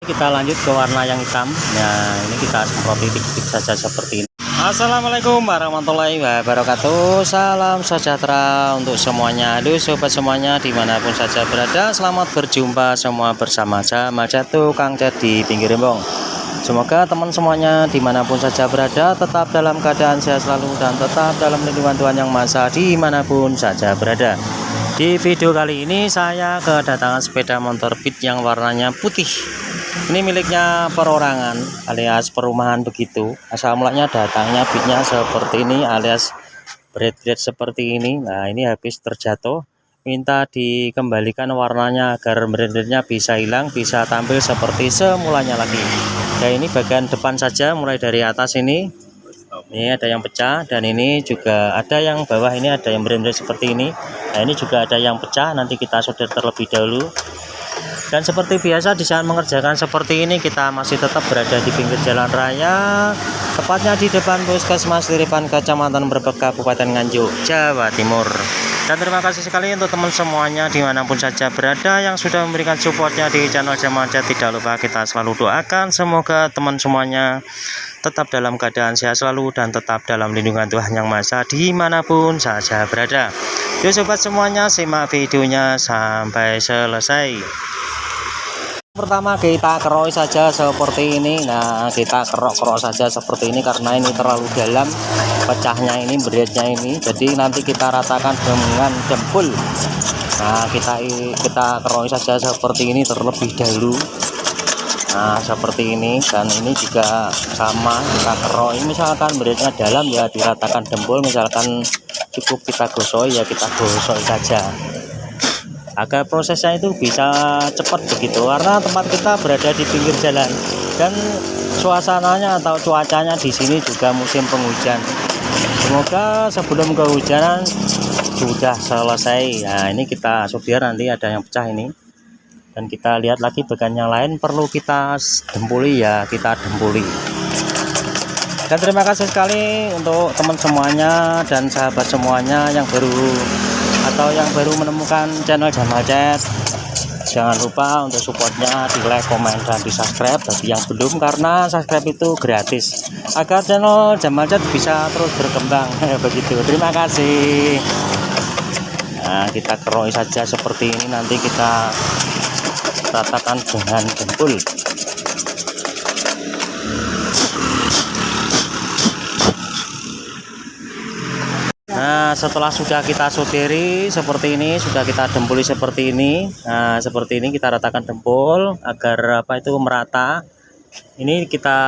Kita lanjut ke warna yang hitam. Nah, ini kita semprot titik-titik saja seperti ini. Assalamualaikum warahmatullahi wabarakatuh. Salam sejahtera untuk semuanya. Halo sobat semuanya, dimanapun saja berada, selamat berjumpa semua bersama saya Jatuh Kang Cat di pinggir rembong. Semoga teman semuanya dimanapun saja berada tetap dalam keadaan sehat selalu dan tetap dalam lindungan Tuhan Yang Maha Esa dimanapun saja berada. Di video kali ini saya kedatangan sepeda motor Beat yang warnanya putih. Ini miliknya perorangan alias perumahan begitu. Asal mulanya datangnya Beatnya seperti ini alias bread seperti ini. Nah, ini habis terjatuh, minta dikembalikan warnanya agar breadnya bisa hilang, bisa tampil seperti semulanya lagi. Nah, ini bagian depan saja, mulai dari atas ini ada yang pecah, dan ini juga ada yang bawah ini ada yang bread seperti ini. Nah, ini juga ada yang pecah, nanti kita solder terlebih dahulu. Dan seperti biasa di saat mengerjakan seperti ini kita masih tetap berada di pinggir jalan raya, tepatnya di depan Puskesmas Liripan, Kecamatan Brebek, Kabupaten Nganjuk, Jawa Timur. Dan terima kasih sekali untuk teman semuanya dimanapun saja berada yang sudah memberikan supportnya di channel Jamal Cat. Tidak lupa kita selalu doakan semoga teman semuanya tetap dalam keadaan sehat selalu dan tetap dalam lindungan Tuhan Yang Maha Esa dimanapun saja berada. Yuk sobat semuanya, simak videonya sampai selesai. Pertama kita kerok saja seperti ini. Nah, kita kerok saja seperti ini karena ini terlalu dalam pecahnya ini, breadnya ini. Jadi nanti kita ratakan dengan jempol. Nah, kita kerok saja seperti ini terlebih dahulu. Nah, seperti ini, dan ini juga sama kita kerok. Ini misalkan breadnya dalam ya diratakan jempol, misalkan cukup kita gosok ya kita gosok saja agar prosesnya itu bisa cepat begitu, karena tempat kita berada di pinggir jalan dan suasananya atau cuacanya di sini juga musim penghujan. Semoga sebelum kehujanan sudah selesai. Nah, ini kita biar nanti ada yang pecah ini, dan kita lihat lagi bagian yang lain perlu kita dempuli ya kita dempuli. Dan terima kasih sekali untuk teman semuanya dan sahabat semuanya yang baru menemukan channel Jamal Cat. Jangan lupa untuk supportnya di like, komen, dan di subscribe bagi yang belum, karena subscribe itu gratis agar channel Jamal Cat bisa terus berkembang. Begitu, terima kasih. Nah, kita keroi saja seperti ini, nanti kita ratakan dengan jempol. Nah, setelah sudah kita solderi seperti ini, sudah kita dempuli seperti ini. Nah, seperti ini kita ratakan jempol agar itu merata. Ini kita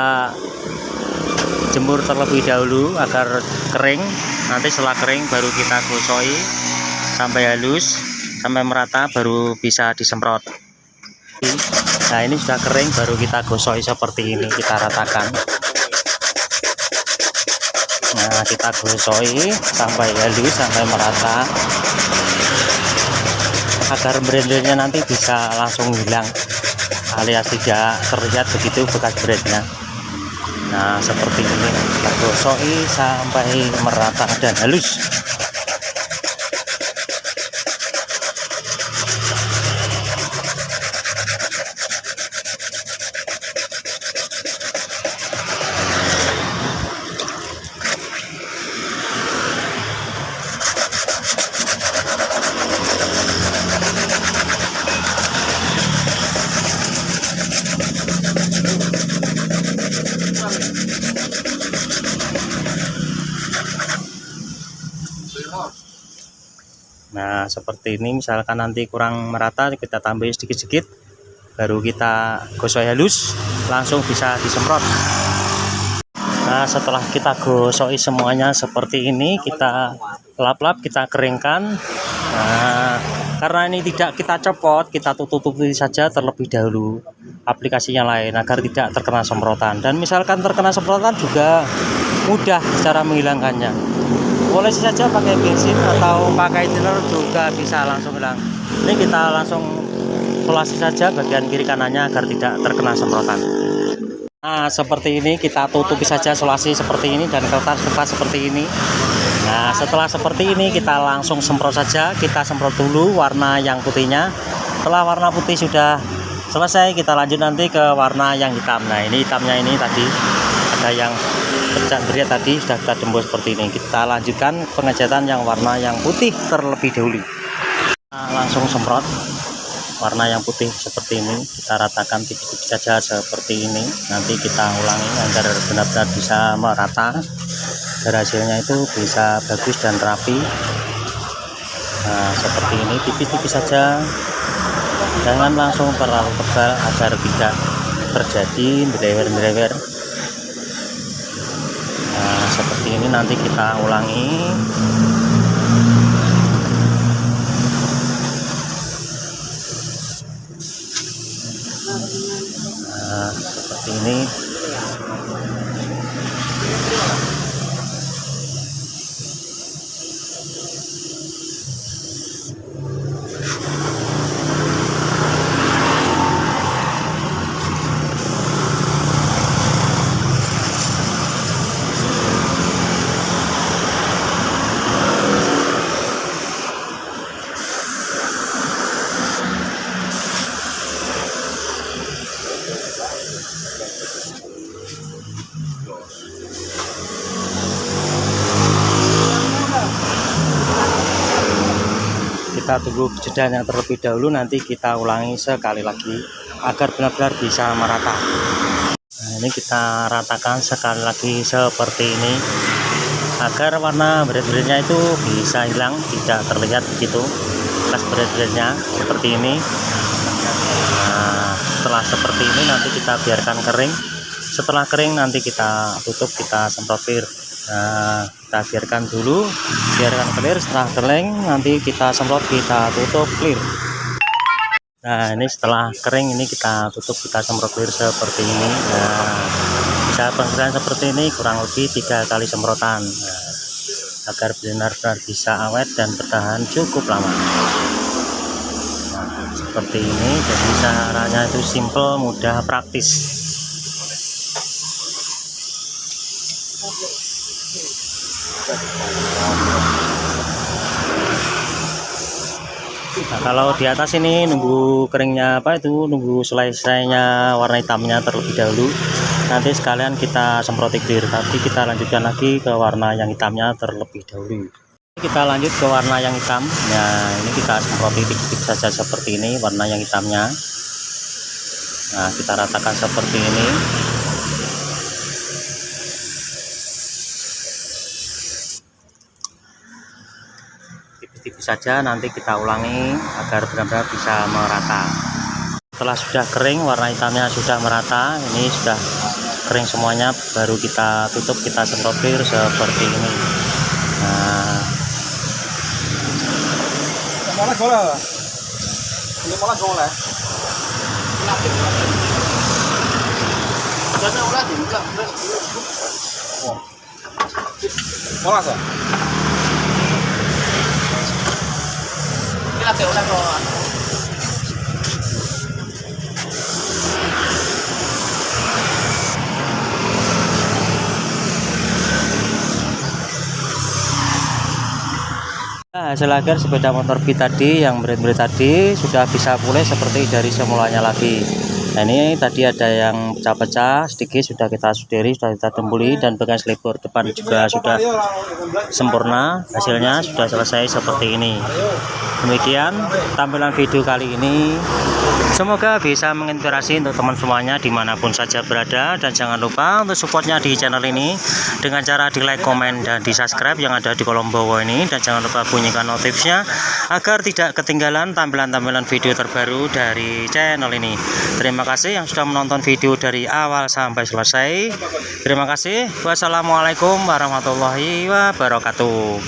jemur terlebih dahulu agar kering. Nanti setelah kering baru kita gosoi sampai halus, sampai merata, baru bisa disemprot. Nah, ini sudah kering baru kita gosoi seperti ini, kita ratakan. Nah, kita gosoi sampai halus, sampai merata agar breadnya nanti bisa langsung hilang alias tidak terlihat begitu bekas breadnya. Nah, seperti ini kita gosoi sampai merata dan halus. Nah, seperti ini, misalkan nanti kurang merata kita tambahin sedikit-sedikit, baru kita gosok halus, langsung bisa disemprot. Nah, setelah kita gosok semuanya seperti ini, kita lap-lap, kita keringkan. Nah, karena ini tidak kita copot, kita tutup-tutupi saja terlebih dahulu aplikasi yang lain agar tidak terkena semprotan. Dan misalkan terkena semprotan juga mudah cara menghilangkannya. Boleh saja pakai bensin atau pakai thinner juga bisa langsung hilang. Ini kita langsung polasi saja bagian kiri kanannya agar tidak terkena semprotan. Nah, seperti ini kita tutupi saja solasi seperti ini dan kertas-kertas seperti ini. Nah, setelah seperti ini kita langsung semprot saja. Kita semprot dulu warna yang putihnya. Setelah warna putih sudah selesai kita lanjut nanti ke warna yang hitam. Nah ini hitamnya ini tadi ada yang pecah beria tadi sudah kita tembus seperti ini. Kita lanjutkan pengecatan yang warna yang putih terlebih dahulu. Kita langsung semprot warna yang putih seperti ini, kita ratakan tipis-tipis saja seperti ini. Nanti kita ulangi agar benar-benar bisa merata, agar hasilnya itu bisa bagus dan rapi. Nah seperti ini, tipis-tipis saja, jangan langsung terlalu tebal agar tidak terjadi berewer-berewer. Nah seperti ini nanti kita ulangi. Nah seperti ini. Kita tunggu jeda yang terlebih dahulu, nanti kita ulangi sekali lagi agar benar-benar bisa merata. Nah ini kita ratakan sekali lagi seperti ini agar warna berat-beratnya itu bisa hilang, tidak terlihat begitu bekas berat-beratnya seperti ini. Nah setelah seperti ini nanti kita biarkan kering. Setelah kering nanti kita tutup, kita semprot clear. Nah kita biarkan dulu, biarkan clear. Setelah kering nanti kita semprot, kita tutup clear. Nah ini setelah kering ini kita tutup, kita semprot clear seperti ini. Nah bisa pengerjaan seperti ini kurang lebih 3 kali semprotan, agar benar-benar bisa awet dan bertahan cukup lama. Nah seperti ini, jadi caranya itu simple, mudah, praktis. Nah kalau di atas ini nunggu keringnya nunggu selesainya warna hitamnya terlebih dahulu, nanti sekalian kita semprot clear, tapi kita lanjutkan lagi ke warna yang hitamnya terlebih dahulu. Kita lanjut ke warna yang hitam. Nah ini kita semprot tipis-tipis saja seperti ini warna yang hitamnya. Nah kita ratakan seperti ini. Tipis saja, nanti kita ulangi agar benar-benar bisa merata. Setelah sudah kering, warna hitamnya sudah merata, ini sudah kering semuanya, baru kita tutup, kita semprot clear seperti ini. Nah hasil akhir sepeda motor B tadi yang berat-berat tadi sudah bisa pulih seperti dari semulanya lagi. Nah ini tadi ada yang pecah-pecah sedikit, sudah kita sudiri, sudah kita tembuli, dan bagian selebor depan juga sudah sempurna. Hasilnya sudah selesai seperti ini. Demikian tampilan video kali ini, semoga bisa menginspirasi untuk teman semuanya dimanapun saja berada. Dan jangan lupa untuk supportnya di channel ini dengan cara di like, komen, dan di subscribe yang ada di kolom bawah ini. Dan jangan lupa bunyikan notifnya agar tidak ketinggalan tampilan-tampilan video terbaru dari channel ini. Terima kasih yang sudah menonton video dari awal sampai selesai. Terima kasih. Wassalamualaikum warahmatullahi wabarakatuh.